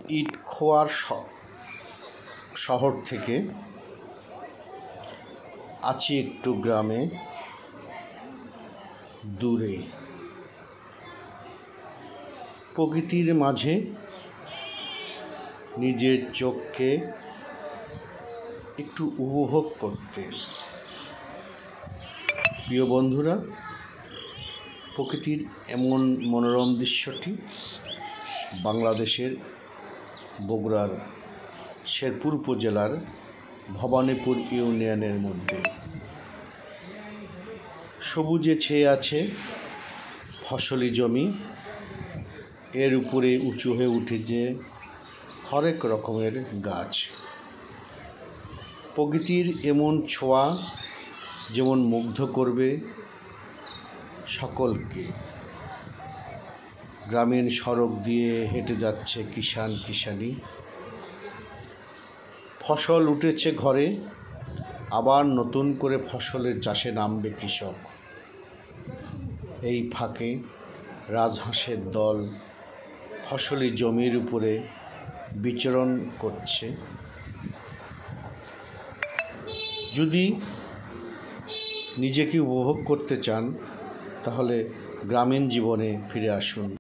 ইটখোয়ার শহর থেকে আছি একটু গ্রামে দূরে, প্রকৃতির মাঝে নিজের চোখকে একটু উপভোগ করতে। প্রিয় বন্ধুরা, প্রকৃতির এমন মনোরম দৃশ্যটি বাংলাদেশের বগুড়ার শেরপুর উপজেলার ভবানীপুর ইউনিয়নের মধ্যে। সবুজে ছেয়ে আছে ফসলি জমি, এর উপরে উঁচু হয়ে উঠেছে হরেক রকমের গাছ। প্রকৃতির এমন ছোঁয়া যেমন মুগ্ধ করবে সকলকে। গ্রামীণ সড়ক দিয়ে হেঁটে যাচ্ছে কিষানি। ফসল উঠেছে ঘরে, আবার নতুন করে ফসলের চাষে নামবে কৃষক। এই ফাঁকে রাজহাঁসের দল ফসলি জমির উপরে বিচরণ করছে। যদি নিজেকে উপভোগ করতে চান তাহলে গ্রামীণ জীবনে ফিরে আসুন।